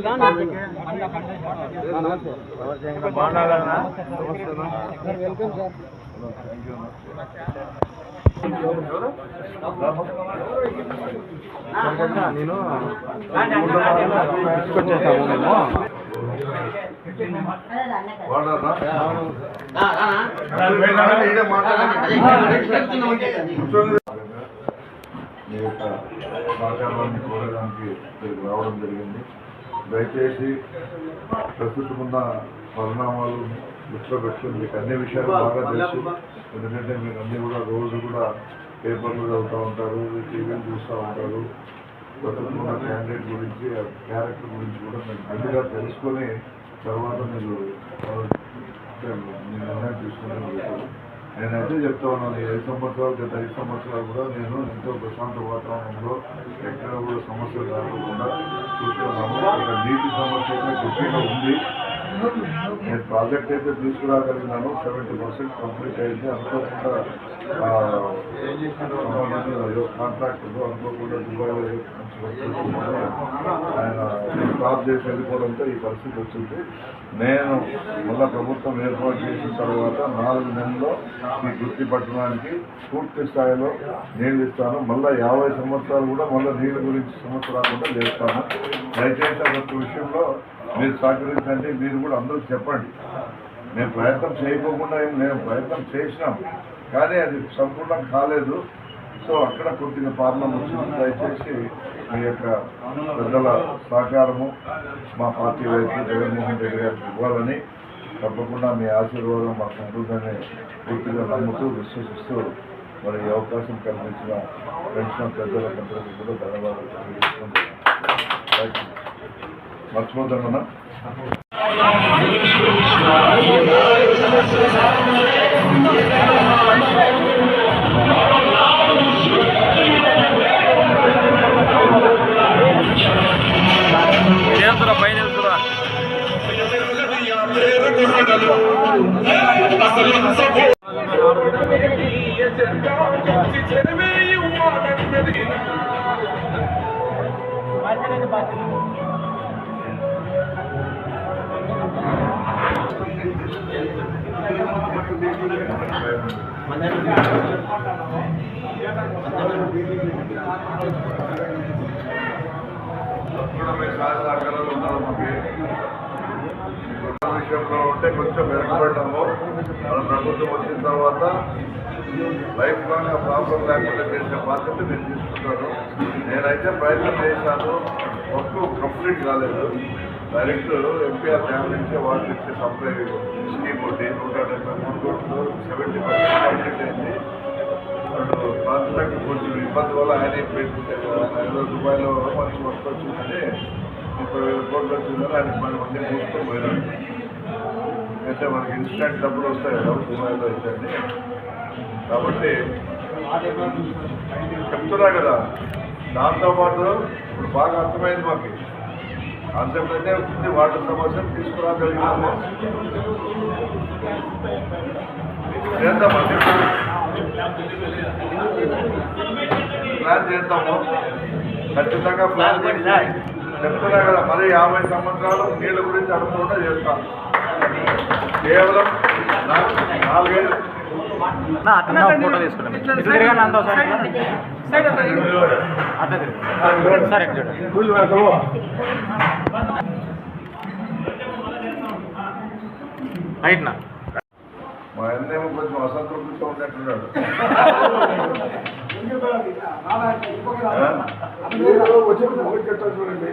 నేను మీ యొక్క సహకారాన్ని కోరడానికి రావడం జరిగింది. దయచేసి ప్రస్తుతం ఉన్న పరిణామాలు దృష్టిలో పెట్టుకుని మీకు అన్ని విషయాలు బాగా తెలుసు. ఎందుకంటే మీరు అన్నీ కూడా రోజు కూడా పేపర్లు చదువుతూ ఉంటారు, టీవీలు చూస్తూ ఉంటారు. ప్రస్తుతం ఉన్న క్యాండిడేట్ గురించి క్యారెక్టర్ గురించి కూడా మీరు గట్టిగా తెలుసుకొని తర్వాత మీరు నిర్ణయం తీసుకునే. నేనైతే చెప్తా ఉన్నాను, 5 సంవత్సరాలు గత 5 సంవత్సరాలు కూడా నేను ఎంతో ప్రశాంత వాతావరణంలో ఎక్కడ కూడా సమస్యలు రాకుండా చూస్తున్నాము. ఇక నీటి సమస్య అయితే గట్టిగా ఉంది. నేను ప్రాజెక్ట్ అయితే తీసుకురాగలిగినాను, 70% కంప్లీట్ అయింది. అనుకోకుండా కాంట్రాక్టర్ అనుకోకుండా దుబాయ్లో ఆయన స్టాప్ చేసి వెళ్ళిపోవడంతో ఈ పరిస్థితి వచ్చింది. నేను మళ్ళా ప్రభుత్వం ఏర్పాటు చేసిన తర్వాత 4 నెలల్లో ఈ గుర్తి పట్టణానికి పూర్తి స్థాయిలో నీళ్ళు ఇస్తాను. మళ్ళీ 50 సంవత్సరాలు కూడా మళ్ళీ నీళ్ళ గురించి సమస్య రాకుండా చేస్తాను. దయచేసి ఒక విషయంలో మీరు సహకరించండి. మీరు కూడా అందరికీ చెప్పండి. మేము ప్రయత్నం చేయకోకుండా మేము ప్రయత్నం చేసినాం, కానీ అది సంపూర్ణం కాలేదు. సో అక్కడ కొద్దిగా ప్రాబ్లం వచ్చింది. దయచేసి మీ యొక్క పెద్దల సహకారము మా పార్టీ వైపు జగన్మోహన్ రెడ్డి గారికి ఇవ్వాలని, తప్పకుండా మీ ఆశీర్వాదం మాకు ఉంటుందని పూర్తిగా నమ్ముతూ విశ్వసిస్తూ మరి ఈ అవకాశం కల్పించిన పెన్షన్ పెద్దలందరికీ కూడా ధన్యవాదాలు తెలియజేసుకుంటున్నాను. మర్చిపోతాను. విషయంలో ఉంటే కొంచెం వెనకబడ్డాము. మన ప్రభుత్వం వచ్చిన తర్వాత లైఫ్ లాంగ్ ఆ ప్రాబ్లం లేకుండా చేసే బాధ్యత నేను తీసుకుంటాను. నేనైతే ప్రయత్నం చేశాను, వర్క్ కంప్లీట్ కాలేదు. డైరెక్ట్ ఎంపీఆర్ డ్యామ్ నుంచే వాటర్ ఇచ్చే సప్లై స్కీమ్ ఒకటి 173 కోట్లు 70% కంప్లీట్ అయింది. కాంట్రాక్ట్ కొంచెం ఇబ్బంది వల్ల ఆయన దుబాయ్లో మంచి వర్క్ వచ్చిందని 30,000 కోట్లు వచ్చిందని ఆయన 10 మంది తీసుకొని పోయినాడు. అయితే మనకి ఇన్స్టెంట్ డబ్బులు వస్తాయి కదా దుబాయ్లో అయితే. కాబట్టి చెప్తున్నా కదా, దాంతోపాటు ఇప్పుడు బాగా అర్థమైంది మాకు కాన్సెప్ట్ అయితే ఉంటుంది. వాటర్ సమస్యను తీసుకురాగలిగినాము. చేద్దామండి, ప్లాన్ చేద్దాము, ఖచ్చితంగా ప్లాన్ చేసి చెప్తున్నా కదా. మరి 50 సంవత్సరాలు నీళ్ళ గురించి అనుకుంటూ చేస్తాం. కేవలం 4 ఏళ్ళు ఫోటో తీసుకున్నాం. మా అన్నేమో కొంచెం అసంతృప్తితో ఉన్నట్టున్నాడు. వచ్చి చూడండి.